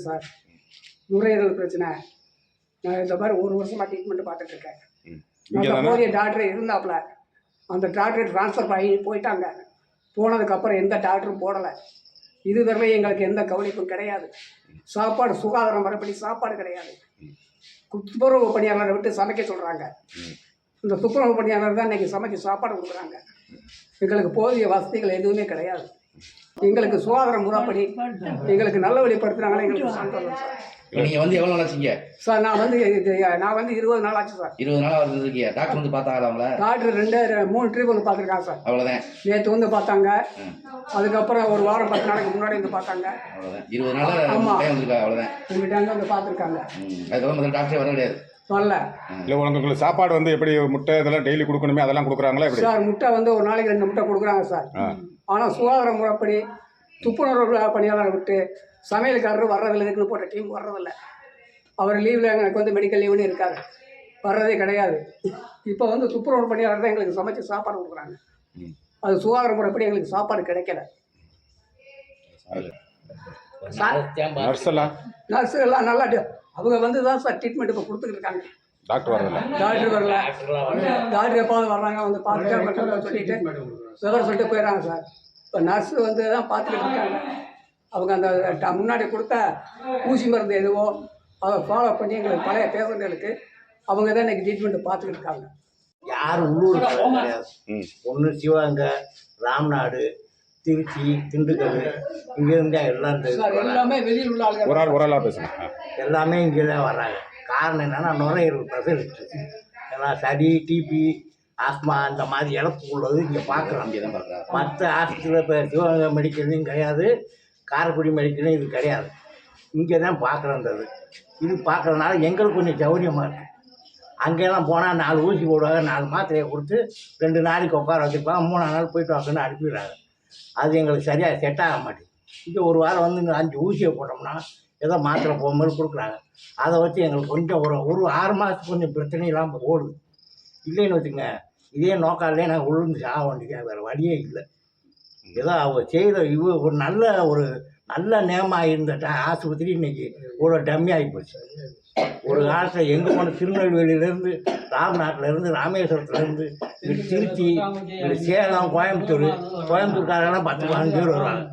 Sir, நுரையீரல் பிரச்சனை. நான் இந்த மாதிரி 1 வருஷமாக ட்ரீட்மெண்ட் பார்த்துட்ருக்கேன். அந்த போதிய டாக்டர் இருந்தாப்புல, அந்த டாக்டர் ட்ரான்ஸ்ஃபர் ஆகி போயிட்டாங்க. போனதுக்கப்புறம் எந்த டாக்டரும் போடலை. இதுவரை எங்களுக்கு எந்த கவனிப்பும் கிடையாது. சாப்பாடு சுகாதாரம் மறுபடி சாப்பாடு கிடையாது. துப்புரவு பணியாளரை விட்டு சமைக்க சொல்கிறாங்க. இந்த துப்புரவு பணியாளர் தான் இன்றைக்கி சமைச்சு சாப்பாடு கொடுக்குறாங்க. எங்களுக்கு போதிய வசதிகள் எதுவுமே கிடையாது. எங்களுக்கு சுகாதார முறைப்படி எங்களுக்கு நல்ல வழிப்படுத்துனாங்களே எங்களுக்கு சந்தோஷம் சார். நீங்கள் வந்து எவ்வளோ நாள் ஆச்சுங்க சார்? நான் வந்து 20 நாள் ஆச்சு சார். 20 நாளாக வந்துருக்கீங்க. டாக்டர் வந்து பார்த்தாங்களா அவங்கள? டாக்டர் 3 ட்ரிப் வந்து பார்த்துருக்காங்க சார். அவ்வளோதான். நேற்று வந்து பார்த்தாங்க. அதுக்கப்புறம் ஒரு வாரம் 10 நாளைக்கு முன்னாடி வந்து பார்த்தாங்க. அவ்வளோதான். 20 நாள் ஆமாம் வந்துருக்கா. அவ்வளோதான். உங்கள்கிட்ட வந்து பார்த்துருக்காங்க. அதுக்கப்புறம் டாக்டரே வர கிடையாது. வரல. இல்லை உங்களுக்கு சாப்பாடு வந்து எப்படி முட்டை இதெல்லாம் டெய்லி கொடுக்கணுமே அதெல்லாம் கொடுக்குறாங்களா எப்படி சார்? முட்டை வந்து ஒரு நாளைக்கு 2 முட்டை கொடுக்குறாங்க சார். ஆனால் சுகாதார முறைப்படி துப்புரவு பணியாளரை விட்டு சமையல்காரர் வர்றதில்லை. இதுக்குன்னு போட்ட டீம் வர்றதில்லை. அவர் லீவில் எனக்கு வந்து மெடிக்கல் லீவுன்னு இருக்காது, வர்றதே கிடையாது. இப்போ வந்து துப்புரவு பணியாளர் தான் எங்களுக்கு சமைச்சு சாப்பாடு கொடுக்குறாங்க. அது சுகாதார முறைப்படி எங்களுக்கு சாப்பாடு கிடைக்கல. நர்ஸ் எல்லாம் நல்லா அவங்க வந்து தான் சார் ட்ரீட்மெண்ட் இப்போ கொடுத்துட்டு இருக்காங்க. டாக்டர் வரல. டாக்டர் எப்பாவது வர்றாங்க, வந்து பார்த்துட்டு சொல்லிட்டு விவரம் சொல்லிட்டு போயிடறாங்க சார். இப்போ நர்ஸு வந்து தான் பார்த்துக்கிட்டு இருக்காங்க. அவங்க அந்த முன்னாடி கொடுத்த ஊசி மருந்து எதுவோ அதை ஃபாலோ பண்ணி எங்களுக்கு பழைய பேஷண்ட்டுகளுக்கு அவங்க தான் இன்றைக்கி ட்ரீட்மெண்ட் பார்த்துக்கிட்டு இருக்காங்க. யார் உள்ளூர் கிடையாது. ஒன்று சிவகங்கை, ராம்நாடு, திருச்சி, திண்டுக்கல், இங்கேருந்து எல்லாமே வெளியில் உள்ள ஆளுங்க. ஒரு ஆளாக பேசுங்க. எல்லாமே இங்கே தான் வர்றாங்க. காரணம் என்னென்னா நுரையீரல் ஸ்பெஷலிஸ்ட்டு. ஏன்னா சளி, டிபி, ஆஸ்மா இந்த மாதிரி இழப்பு உள்ளது இங்கே பார்க்குறோம். இங்கே தான் பார்க்குறாங்க. மற்ற ஹாஸ்பிட்டலில் இப்போ சிவகங்கை மெடிக்கல்லையும் கிடையாது, காரைக்குடி மெடிக்கல்லையும் இது கிடையாது. இங்கே தான் பார்க்குறோன்றது. இது பார்க்குறதுனால எங்களுக்கு கொஞ்சம் சௌரியமாக இருக்குது. அங்கெல்லாம் போனால் 4 ஊசி போடுவாங்க, 4 மாத்திரையை கொடுத்து 2 நாளைக்கு உட்கார வச்சுருப்பாங்க, 3ஆம் நாள் போய்ட்டு வாங்கன்னு அனுப்பிடுறாங்க. அது எங்களுக்கு சரியாக செட் ஆக மாட்டேங்குது. இங்கே ஒரு வாரம் வந்து 5 ஊசியை போட்டோம்னா ஏதோ மாத்திரை போகும்போது கொடுக்குறாங்க. அதை வச்சு எங்களுக்கு கொஞ்சம் ஒரு 6 மாதத்துக்கு கொஞ்சம் பிரச்சனை இல்லாமல் ஓடுது. இல்லைன்னு வச்சுங்க, இதே நோக்காலே நாங்கள் உளுந்து சாக வேண்டியது, வேறு வழியே இல்லை. ஏதோ அவங்க செய்த ஒரு நல்ல நேமாக இருந்த ஆஸ்பத்திரி இன்றைக்கி ஒரு டம்மி ஆகி போச்சு. ஒரு காலத்தில் எங்கே போன திருநெல்வேலியிலேருந்து, ராம்நாட்டிலேருந்து, ராமேஸ்வரத்துலேருந்து, திருச்சி, சேலம், கோயம்புத்தூர்காரெல்லாம் 10-15 பேர் வருவாங்க.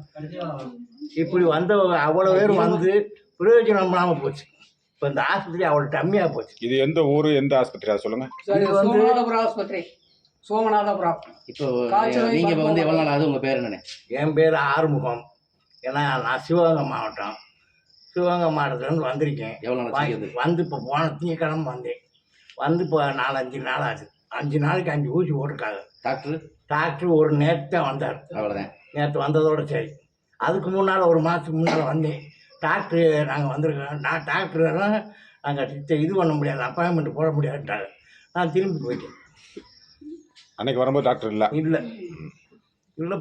இப்படி வந்தவங்க அவ்வளோ பேர் வந்து பிரயோஜனம் இல்லாமல் போச்சு. இப்போ இந்த ஆஸ்பத்திரி அவ்வளோ டம்மியாக போச்சு. இது எந்த ஊர், எந்த ஆஸ்பத்திரி அதை சொல்லுங்கள்? இது வந்து ஆஸ்பத்திரி, சோமநாதபுரம். இப்போ நீங்கள் இப்போ வந்து எவ்வளோ நாள் ஆகுது? உங்கள் பேர் என்னண்ணே? என் பேர் ஆறுமுகம். ஏன்னா நான் சிவகங்கை மாவட்டம், சிவகங்கை மாவட்டத்துலேருந்து வந்திருக்கேன். எவ்வளோ நாள் வந்து இப்போ போன திங்கக்கிழமை வந்தேன். வந்து இப்போ 4-5 நாள் ஆச்சு. 5 நாளைக்கு 5 ஊசி போட்டிருக்காங்க. டாக்டர் ஒரு நேற்று தான் வந்தார். அவ்வளோதான். நேற்று வந்ததோடு சரி. அதுக்கு முன்னால் 1 மாதத்துக்கு முன்னால் வந்தேன். டாக்டரு நாங்கள் வந்திருக்கோம், நான் டாக்டரெல்லாம் நாங்கள் இது பண்ண முடியாது, அப்பாயின்மெண்ட் போட முடியாதுட்டாங்க. நான் திரும்பி போயிட்டேன். அன்னைக்கு வரும்போது டாக்டர் இல்லை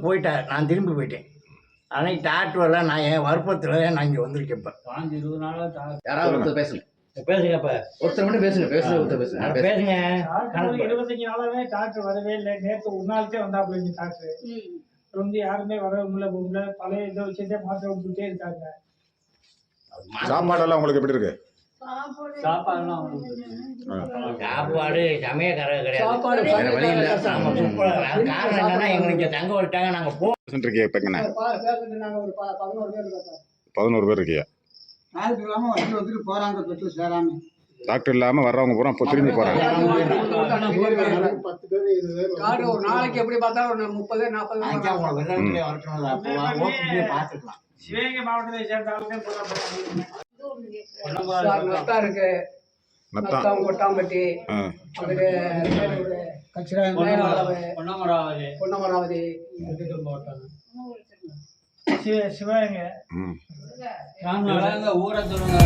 போயிட்டேன். நான் திரும்பி போயிட்டேன். அன்னைக்கு டாக்டர் வரல. நான் என் வருப்பத்தில் நான் இங்கே வந்திருக்கேன். இப்போ 20 நாளாக யாராவது ஒருத்தர் பேசுங்க. பேசுங்கப்பா. ஒருத்தர் மட்டும் பேசுங்க. ஒருத்தர் பேசுங்க. 25 நாளாவே டாக்டர் வரவே இல்லை. நேற்று ஒரு நாளுக்கே வந்தாப்புல டாக்டர். வந்து யாருமே வரவே முடியல. பழைய இதை வச்சுட்டே மாத்திரை கொடுத்துட்டே இருக்காங்க. சாப்பாடெல்லாம் உங்களுக்கு எப்படி இருக்கு? சாப்பாடு சமயக்காரங்க கிடையாது. காரணம் என்னன்னா எங்களுக்கு தங்க விட்டாங்க. நாங்கள் இருக்கீங்க இப்போ எங்கண்ணா? 11 பேர் இருக்கியா? டாக்டர் இல்லாமல் வர்றவங்க பூரா இப்போ திரும்பி போகிறாங்க. ஒரு நாளைக்கு எப்படி பார்த்தாலும் 30-40 பார்த்துக்கலாம். சிவகங்கை மாவட்டத்தை சேர்ந்தாலும் நத்தா இருக்கு, நத்தம், கொட்டாம்பட்டி, பொன்னமராவதி, சிவகங்கை ஊரை சொல்லுங்க.